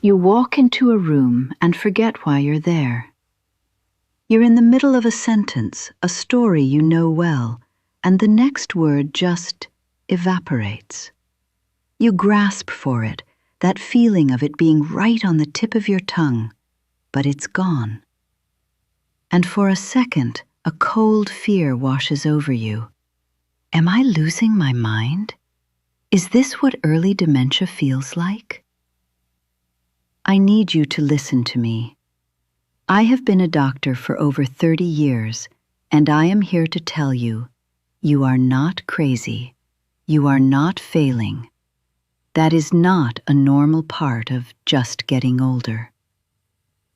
You walk into a room and forget why you're there. You're in the middle of a sentence, a story you know well, and the next word just evaporates. You grasp for it, that feeling of it being right on the tip of your tongue, but it's gone. And for a second, a cold fear washes over you. Am I losing my mind? Is this what early dementia feels like? I need you to listen to me. I have been a doctor for over 30 years, and I am here to tell you, you are not crazy. You are not failing. That is not a normal part of just getting older.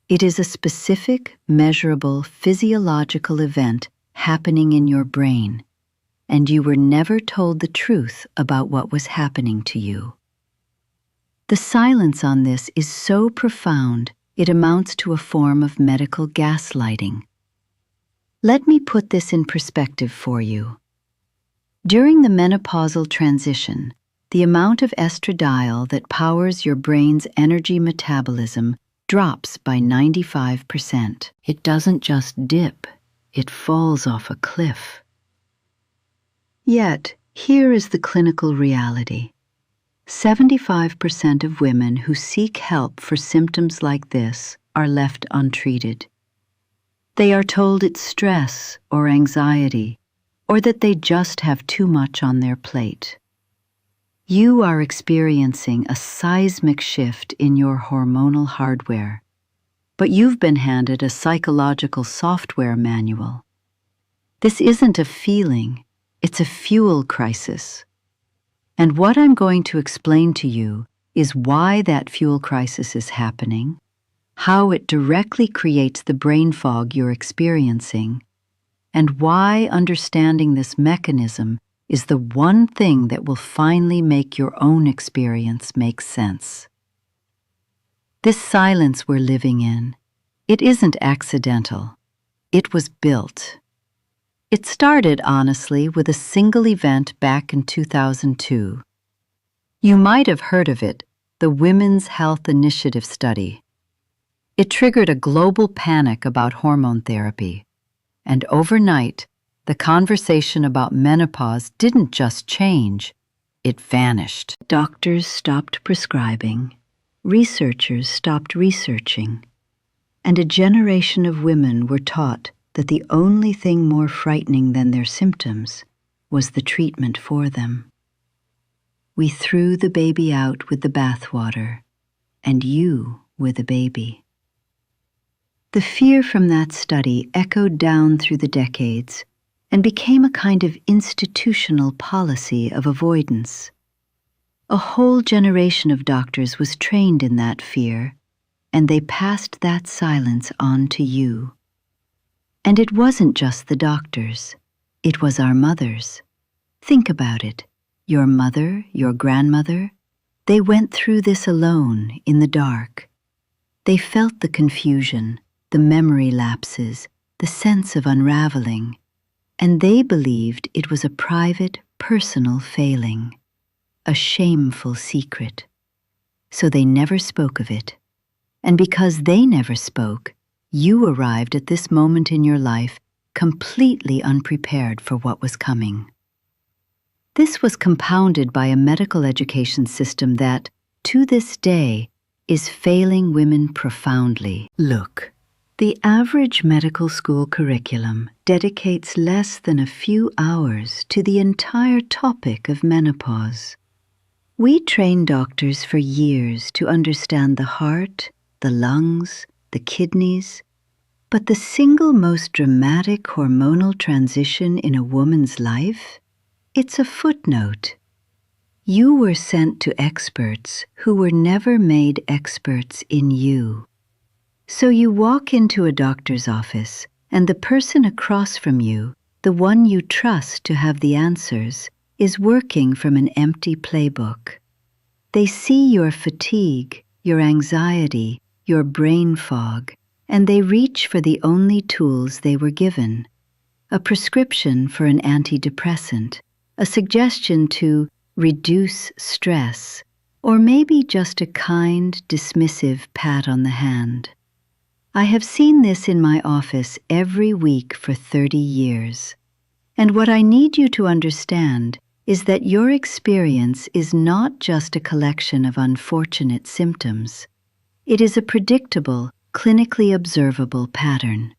It is a specific, measurable, physiological event happening in your brain, and you were never told the truth about what was happening to you. The silence on this is so profound, it amounts to a form of medical gaslighting. Let me put this in perspective for you. During the menopausal transition, the amount of estradiol that powers your brain's energy metabolism drops by 95%. It doesn't just dip, it falls off a cliff. Yet, here is the clinical reality. 75% of women who seek help for symptoms like this are left untreated. They are told it's stress or anxiety, or that they just have too much on their plate. You are experiencing a seismic shift in your hormonal hardware, but you've been handed a psychological software manual. This isn't a feeling, it's a fuel crisis. And what I'm going to explain to you is why that fuel crisis is happening, how it directly creates the brain fog you're experiencing, and why understanding this mechanism is the one thing that will finally make your own experience make sense. This silence we're living in, it isn't accidental. It was built. It started, honestly, with a single event back in 2002. You might have heard of it, the Women's Health Initiative study. It triggered a global panic about hormone therapy, and overnight, the conversation about menopause didn't just change, it vanished. Doctors stopped prescribing, researchers stopped researching, and a generation of women were taught that the only thing more frightening than their symptoms was the treatment for them. We threw the baby out with the bathwater, and you were the baby. The fear from that study echoed down through the decades and became a kind of institutional policy of avoidance. A whole generation of doctors was trained in that fear, and they passed that silence on to you. And it wasn't just the doctors, it was our mothers. Think about it. Your mother, your grandmother, they went through this alone, in the dark. They felt the confusion, the memory lapses, the sense of unraveling, and they believed it was a private, personal failing, a shameful secret. So they never spoke of it. And because they never spoke, you arrived at this moment in your life completely unprepared for what was coming. This was compounded by a medical education system that, to this day, is failing women profoundly. Look, the average medical school curriculum dedicates less than a few hours to the entire topic of menopause. We train doctors for years to understand the heart, the lungs, the kidneys, but the single most dramatic hormonal transition in a woman's life? It's a footnote. You were sent to experts who were never made experts in you. So you walk into a doctor's office, and the person across from you, the one you trust to have the answers, is working from an empty playbook. They see your fatigue, your anxiety, your brain fog, and they reach for the only tools they were given: a prescription for an antidepressant, a suggestion to reduce stress, or maybe just a kind, dismissive pat on the hand. I have seen this in my office every week for 30 years. And what I need you to understand is that your experience is not just a collection of unfortunate symptoms. It is a predictable, clinically observable pattern.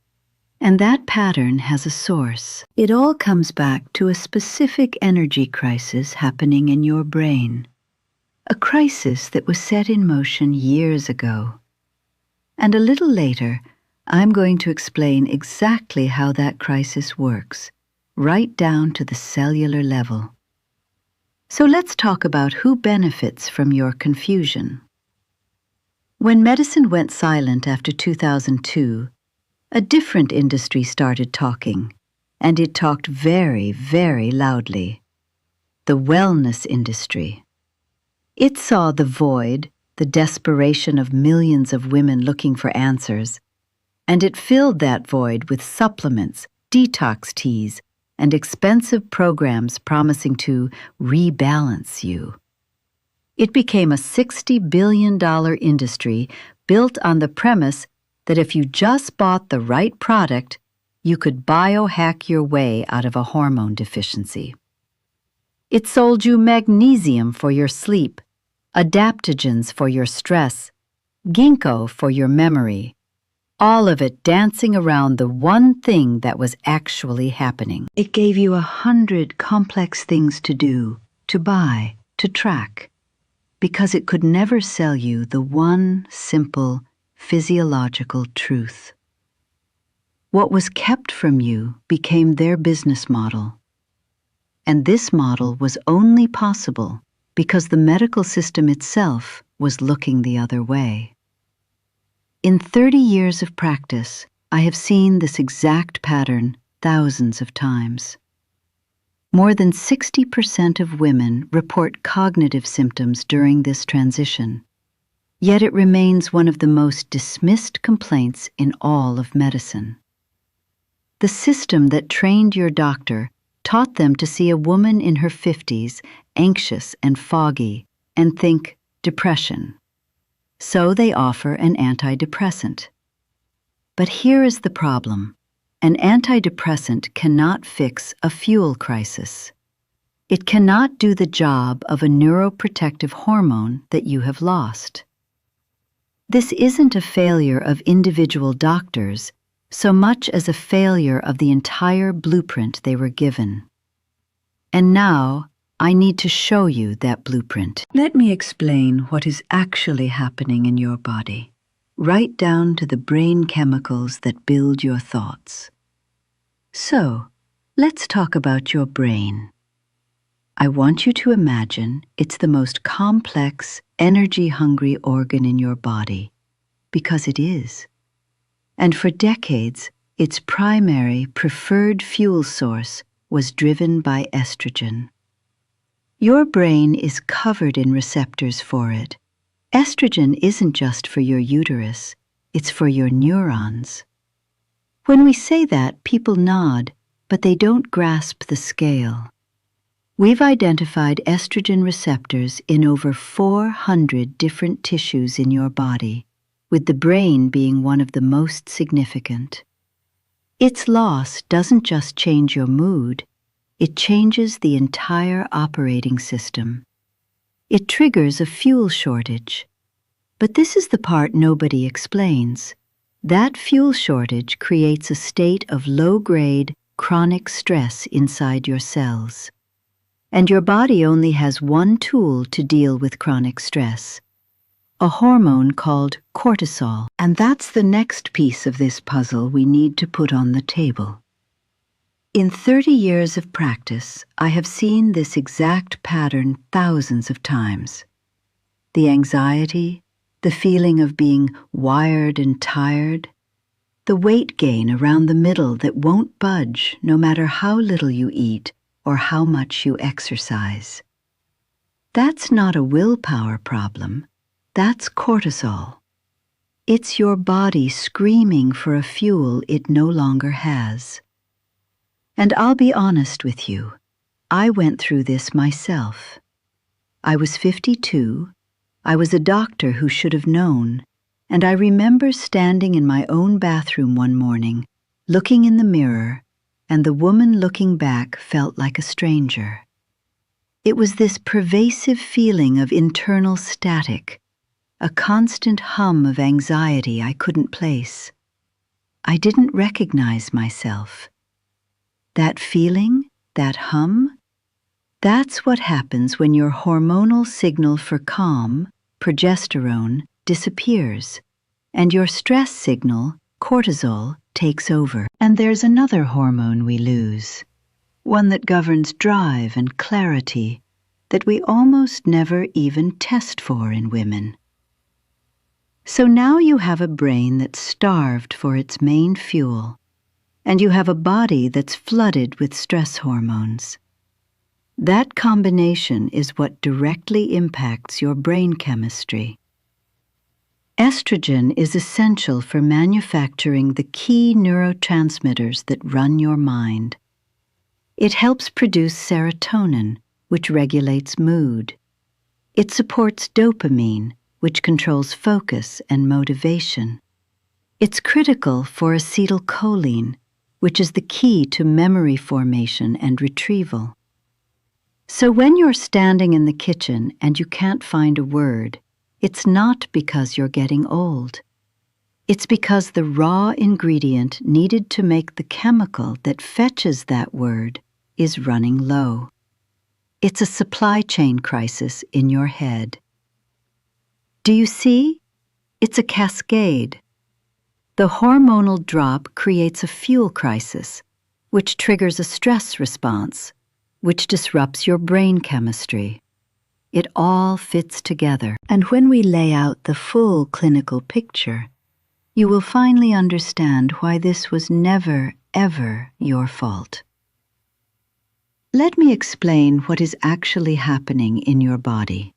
And that pattern has a source. It all comes back to a specific energy crisis happening in your brain. A crisis that was set in motion years ago. And a little later, I'm going to explain exactly how that crisis works, right down to the cellular level. So let's talk about who benefits from your confusion. When medicine went silent after 2002, a different industry started talking, and it talked very, very loudly. The wellness industry. It saw the void, the desperation of millions of women looking for answers, and it filled that void with supplements, detox teas, and expensive programs promising to rebalance you. It became a $60 billion industry built on the premise that if you just bought the right product, you could biohack your way out of a hormone deficiency. It sold you magnesium for your sleep, adaptogens for your stress, ginkgo for your memory, all of it dancing around the one thing that was actually happening. It gave you 100 complex things to do, to buy, to track, because it could never sell you the one simple, physiological truth. What was kept from you became their business model. And this model was only possible because the medical system itself was looking the other way. In 30 years of practice, I have seen this exact pattern thousands of times. More than 60% of women report cognitive symptoms during this transition. Yet it remains one of the most dismissed complaints in all of medicine. The system that trained your doctor taught them to see a woman in her 50s, anxious and foggy, and think depression. So they offer an antidepressant. But here is the problem. An antidepressant cannot fix a fuel crisis. It cannot do the job of a neuroprotective hormone that you have lost. This isn't a failure of individual doctors so much as a failure of the entire blueprint they were given. And now, I need to show you that blueprint. Let me explain what is actually happening in your body, right down to the brain chemicals that build your thoughts. So, let's talk about your brain. I want you to imagine it's the most complex, energy-hungry organ in your body, because it is. And for decades, its primary, preferred fuel source was driven by estrogen. Your brain is covered in receptors for it. Estrogen isn't just for your uterus, it's for your neurons. When we say that, people nod, but they don't grasp the scale. We've identified estrogen receptors in over 400 different tissues in your body, with the brain being one of the most significant. Its loss doesn't just change your mood, it changes the entire operating system. It triggers a fuel shortage. But this is the part nobody explains. That fuel shortage creates a state of low-grade, chronic stress inside your cells. And your body only has one tool to deal with chronic stress, a hormone called cortisol. And that's the next piece of this puzzle we need to put on the table. In 30 years of practice, I have seen this exact pattern thousands of times. The anxiety, the feeling of being wired and tired, the weight gain around the middle that won't budge no matter how little you eat or how much you exercise. That's not a willpower problem, that's cortisol. It's your body screaming for a fuel it no longer has. And I'll be honest with you, I went through this myself. I was 52, I was a doctor who should have known, and I remember standing in my own bathroom one morning, looking in the mirror, and the woman looking back felt like a stranger. It was this pervasive feeling of internal static, a constant hum of anxiety I couldn't place. I didn't recognize myself. That feeling, that hum, that's what happens when your hormonal signal for calm, progesterone, disappears, and your stress signal, cortisol, takes over. And there's another hormone we lose, one that governs drive and clarity that we almost never even test for in women. So now you have a brain that's starved for its main fuel, and you have a body that's flooded with stress hormones. That combination is what directly impacts your brain chemistry. Estrogen is essential for manufacturing the key neurotransmitters that run your mind. It helps produce serotonin, which regulates mood. It supports dopamine, which controls focus and motivation. It's critical for acetylcholine, which is the key to memory formation and retrieval. So when you're standing in the kitchen and you can't find a word, it's not because you're getting old. It's because the raw ingredient needed to make the chemical that fetches that word is running low. It's a supply chain crisis in your head. Do you see? It's a cascade. The hormonal drop creates a fuel crisis, which triggers a stress response, which disrupts your brain chemistry. It all fits together. And when we lay out the full clinical picture, you will finally understand why this was never, ever your fault. Let me explain what is actually happening in your body.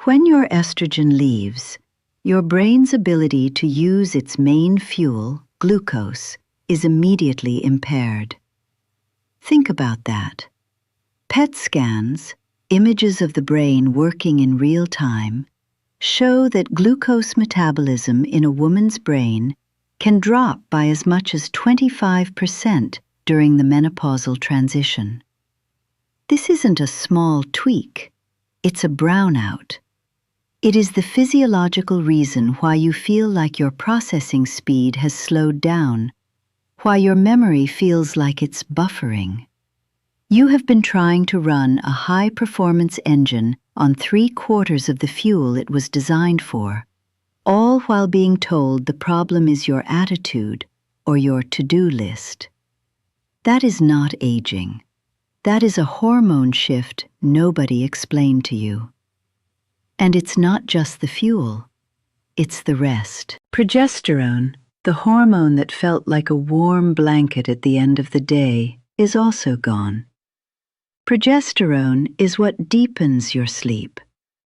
When your estrogen leaves, your brain's ability to use its main fuel, glucose, is immediately impaired. Think about that. PET scans, images of the brain working in real time, show that glucose metabolism in a woman's brain can drop by as much as 25% during the menopausal transition. This isn't a small tweak, it's a brownout. It is the physiological reason why you feel like your processing speed has slowed down, why your memory feels like it's buffering. You have been trying to run a high-performance engine on 3/4 of the fuel it was designed for, all while being told the problem is your attitude or your to-do list. That is not aging. That is a hormone shift nobody explained to you. And it's not just the fuel, it's the rest. Progesterone, the hormone that felt like a warm blanket at the end of the day, is also gone. Progesterone is what deepens your sleep,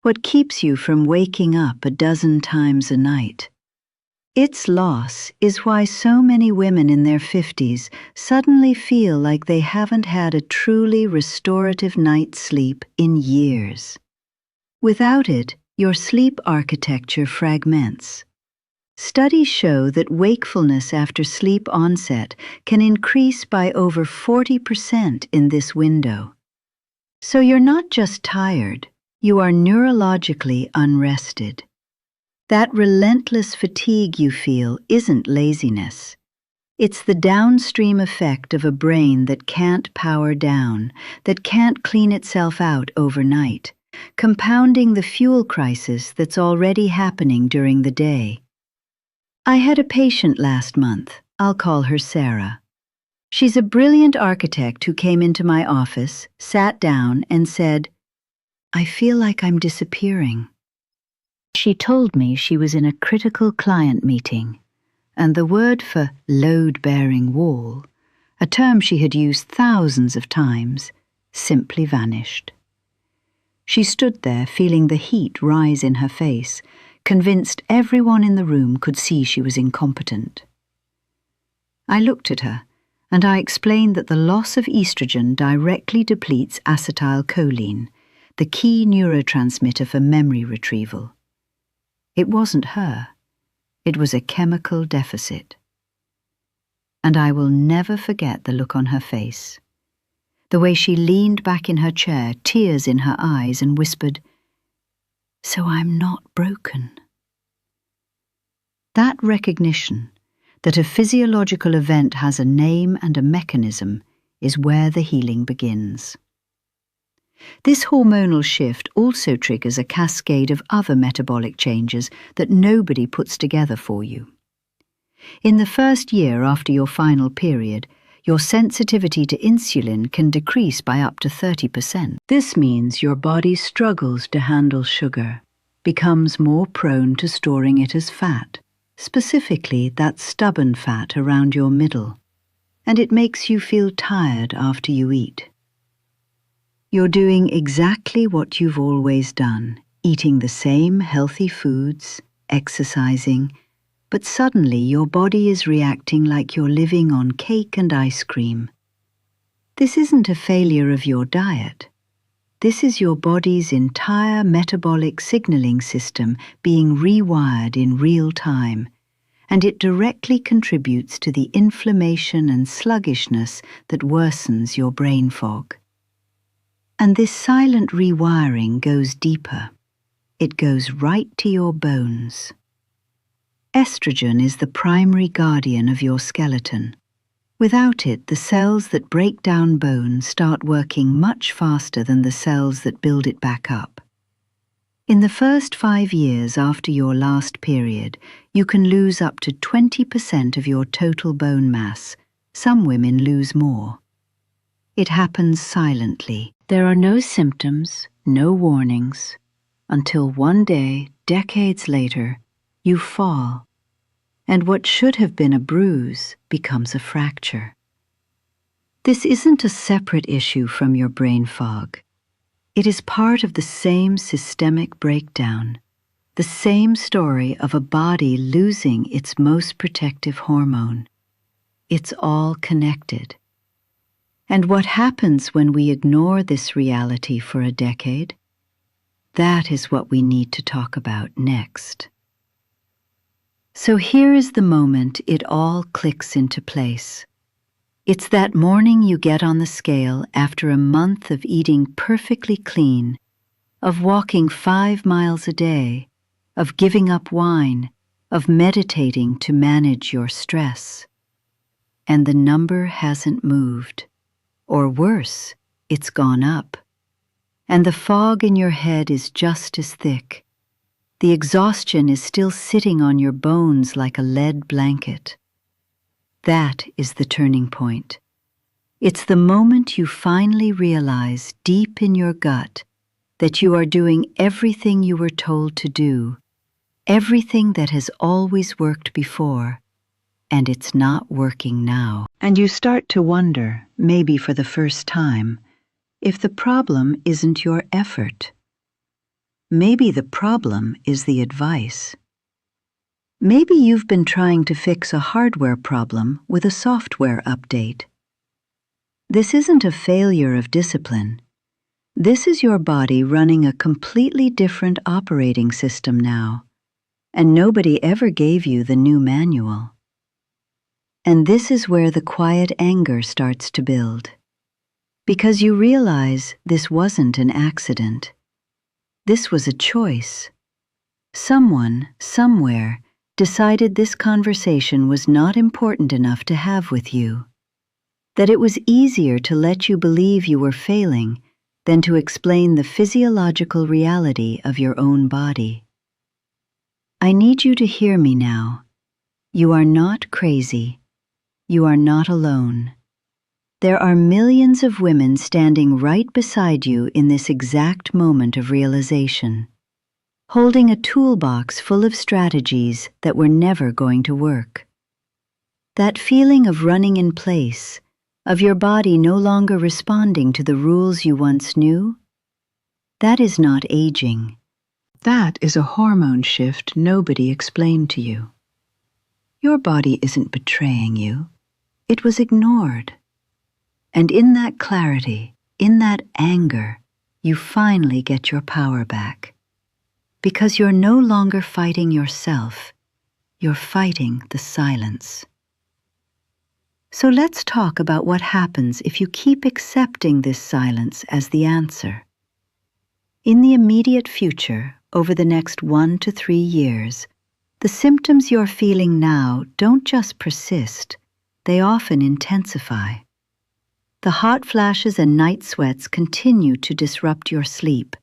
what keeps you from waking up a dozen times a night. Its loss is why so many women in their 50s suddenly feel like they haven't had a truly restorative night's sleep in years. Without it, your sleep architecture fragments. Studies show that wakefulness after sleep onset can increase by over 40% in this window. So you're not just tired, you are neurologically unrested. That relentless fatigue you feel isn't laziness. It's the downstream effect of a brain that can't power down, that can't clean itself out overnight, compounding the fuel crisis that's already happening during the day. I had a patient last month. I'll call her Sarah. She's a brilliant architect who came into my office, sat down, and said, "I feel like I'm disappearing." She told me she was in a critical client meeting, and the word for load-bearing wall, a term she had used thousands of times, simply vanished. She stood there feeling the heat rise in her face, convinced everyone in the room could see she was incompetent. I looked at her, and I explained that the loss of estrogen directly depletes acetylcholine, the key neurotransmitter for memory retrieval. It wasn't her. It was a chemical deficit. And I will never forget the look on her face, the way she leaned back in her chair, tears in her eyes, and whispered, "So I'm not broken." That recognition that a physiological event has a name and a mechanism is where the healing begins. This hormonal shift also triggers a cascade of other metabolic changes that nobody puts together for you. In the first year after your final period, your sensitivity to insulin can decrease by up to 30%. This means your body struggles to handle sugar, becomes more prone to storing it as fat, specifically that stubborn fat around your middle, and it makes you feel tired after you eat. You're doing exactly what you've always done, eating the same healthy foods, exercising, but suddenly your body is reacting like you're living on cake and ice cream. This isn't a failure of your diet. This is your body's entire metabolic signaling system being rewired in real time, and it directly contributes to the inflammation and sluggishness that worsens your brain fog. And this silent rewiring goes deeper. It goes right to your bones. Estrogen is the primary guardian of your skeleton. Without it, the cells that break down bone start working much faster than the cells that build it back up. In the first 5 years after your last period, you can lose up to 20% of your total bone mass. Some women lose more. It happens silently. There are no symptoms, no warnings, until one day, decades later, you fall, and what should have been a bruise becomes a fracture. This isn't a separate issue from your brain fog. It is part of the same systemic breakdown, the same story of a body losing its most protective hormone. It's all connected. And what happens when we ignore this reality for a decade? That is what we need to talk about next. So here is the moment it all clicks into place. It's that morning you get on the scale after a month of eating perfectly clean, of walking 5 miles a day, of giving up wine, of meditating to manage your stress. And the number hasn't moved. Or worse, it's gone up. And the fog in your head is just as thick. The exhaustion is still sitting on your bones like a lead blanket. That is the turning point. It's the moment you finally realize deep in your gut that you are doing everything you were told to do, everything that has always worked before, and it's not working now. And you start to wonder, maybe for the first time, if the problem isn't your effort. Maybe the problem is the advice. Maybe you've been trying to fix a hardware problem with a software update. This isn't a failure of discipline. This is your body running a completely different operating system now, and nobody ever gave you the new manual. And this is where the quiet anger starts to build. Because you realize this wasn't an accident. This was a choice. Someone, somewhere, decided this conversation was not important enough to have with you. That it was easier to let you believe you were failing than to explain the physiological reality of your own body. I need you to hear me now. You are not crazy. You are not alone. There are millions of women standing right beside you in this exact moment of realization, holding a toolbox full of strategies that were never going to work. That feeling of running in place, of your body no longer responding to the rules you once knew, that is not aging. That is a hormone shift nobody explained to you. Your body isn't betraying you. It was ignored. And in that clarity, in that anger, you finally get your power back. Because you're no longer fighting yourself, you're fighting the silence. So let's talk about what happens if you keep accepting this silence as the answer. In the immediate future, over the next 1 to 3 years, the symptoms you're feeling now don't just persist, they often intensify. The hot flashes and night sweats continue to disrupt your sleep,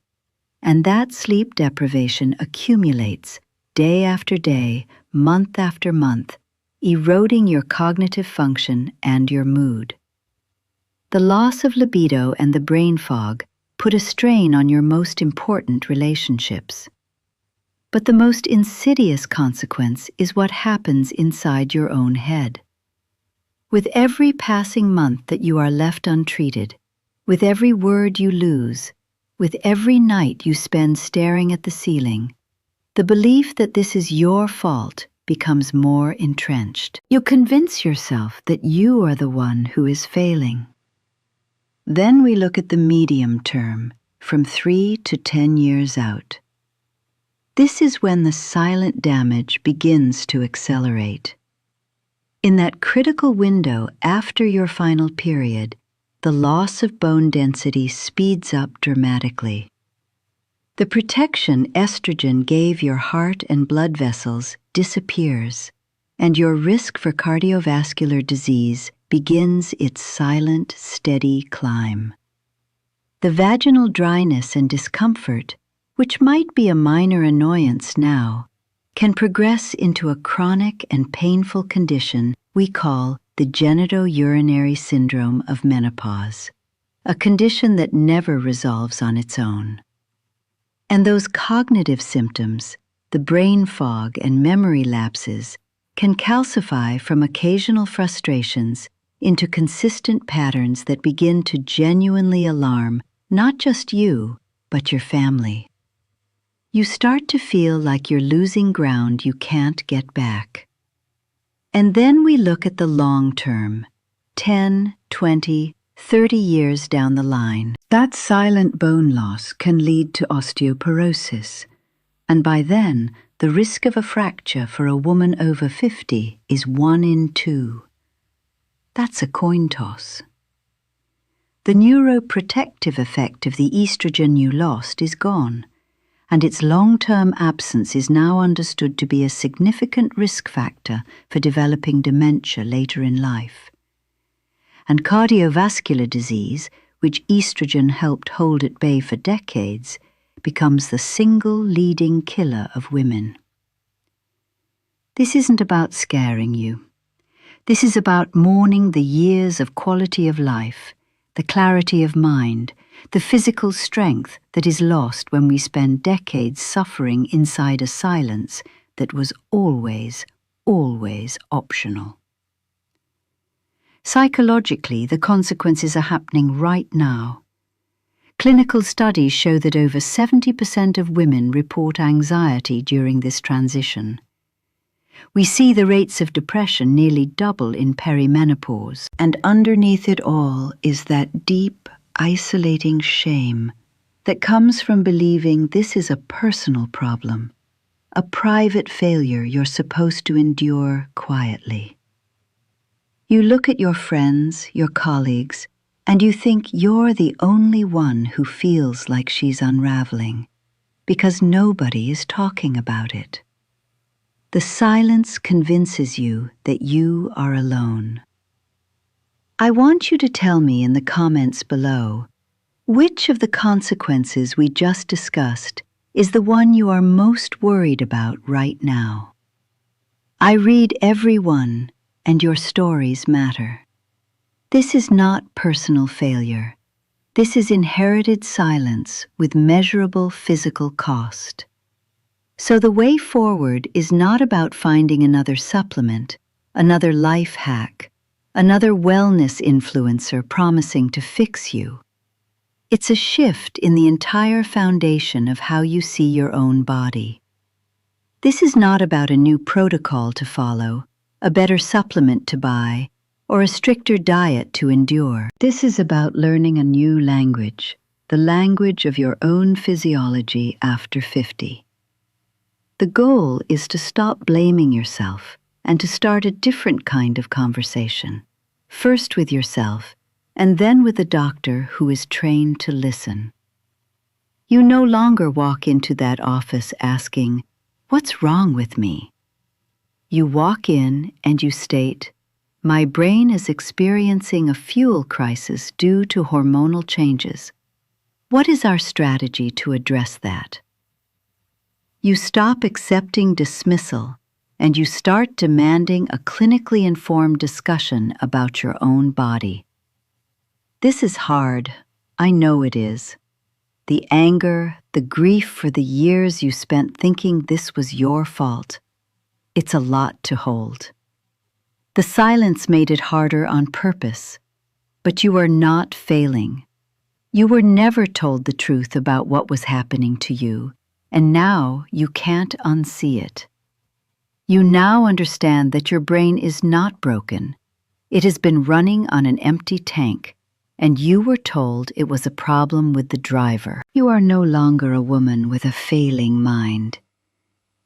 and that sleep deprivation accumulates day after day, month after month, eroding your cognitive function and your mood. The loss of libido and the brain fog put a strain on your most important relationships. But the most insidious consequence is what happens inside your own head. With every passing month that you are left untreated, with every word you lose, with every night you spend staring at the ceiling, the belief that this is your fault becomes more entrenched. You convince yourself that you are the one who is failing. Then we look at the medium term, from 3 to 10 years out. This is when the silent damage begins to accelerate. In that critical window after your final period, the loss of bone density speeds up dramatically. The protection estrogen gave your heart and blood vessels disappears, and your risk for cardiovascular disease begins its silent, steady climb. The vaginal dryness and discomfort, which might be a minor annoyance now, can progress into a chronic and painful condition we call the genitourinary syndrome of menopause, a condition that never resolves on its own. And those cognitive symptoms, the brain fog and memory lapses, can calcify from occasional frustrations into consistent patterns that begin to genuinely alarm not just you, but your family. You start to feel like you're losing ground you can't get back. And then we look at the long term, 10, 20, 30 years down the line. That silent bone loss can lead to osteoporosis, and by then, the risk of a fracture for a woman over 50 is 1 in 2. That's a coin toss. The neuroprotective effect of the estrogen you lost is gone, and its long-term absence is now understood to be a significant risk factor for developing dementia later in life. And cardiovascular disease, which estrogen helped hold at bay for decades, becomes the single leading killer of women. This isn't about scaring you. This is about mourning the years of quality of life, the clarity of mind, the physical strength that is lost when we spend decades suffering inside a silence that was always, always optional. Psychologically, the consequences are happening right now. Clinical studies show that over 70% of women report anxiety during this transition. We see the rates of depression nearly double in perimenopause, and underneath it all is that deep, isolating shame that comes from believing this is a personal problem, a private failure you're supposed to endure quietly. You look at your friends, your colleagues, and you think you're the only one who feels like she's unraveling, because nobody is talking about it. The silence convinces you that you are alone. I want you to tell me in the comments below, which of the consequences we just discussed is the one you are most worried about right now? I read every one, and your stories matter. This is not personal failure. This is inherited silence with measurable physical cost. So the way forward is not about finding another supplement, another life hack, another wellness influencer promising to fix you. It's a shift in the entire foundation of how you see your own body. This is not about a new protocol to follow, a better supplement to buy, or a stricter diet to endure. This is about learning a new language, the language of your own physiology after 50. The goal is to stop blaming yourself and to start a different kind of conversation, first with yourself and then with a doctor who is trained to listen. You no longer walk into that office asking, "What's wrong with me?" You walk in and you state, "My brain is experiencing a fuel crisis due to hormonal changes. What is our strategy to address that?" You stop accepting dismissal and you start demanding a clinically informed discussion about your own body. This is hard. I know it is. The anger, the grief for the years you spent thinking this was your fault. It's a lot to hold. The silence made it harder on purpose, but you are not failing. You were never told the truth about what was happening to you, and now you can't unsee it. You now understand that your brain is not broken. It has been running on an empty tank, and you were told it was a problem with the driver. You are no longer a woman with a failing mind.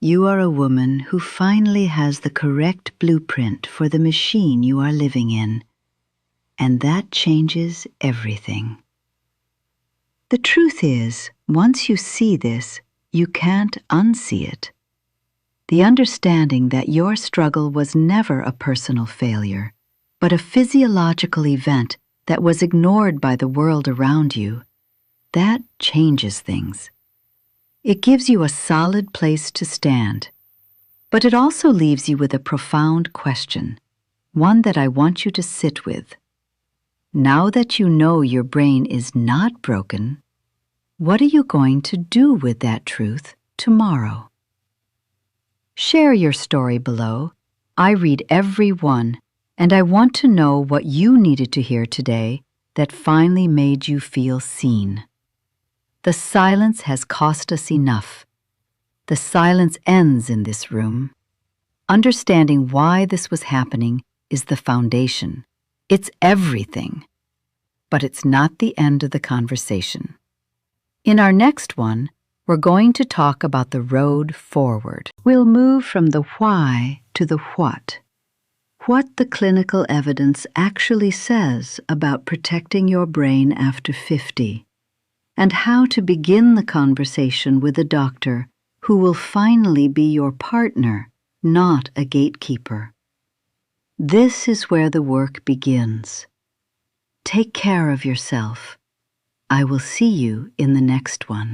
You are a woman who finally has the correct blueprint for the machine you are living in, and that changes everything. The truth is, once you see this, you can't unsee it. The understanding that your struggle was never a personal failure, but a physiological event that was ignored by the world around you, that changes things. It gives you a solid place to stand, but it also leaves you with a profound question, one that I want you to sit with. Now that you know your brain is not broken, what are you going to do with that truth tomorrow? Share your story below. I read every one, and I want to know what you needed to hear today that finally made you feel seen. The silence has cost us enough. The silence ends in this room. Understanding why this was happening is the foundation. It's everything. But it's not the end of the conversation. In our next one, we're going to talk about the road forward. We'll move from the why to the what. What the clinical evidence actually says about protecting your brain after 50, and how to begin the conversation with a doctor who will finally be your partner, not a gatekeeper. This is where the work begins. Take care of yourself. I will see you in the next one.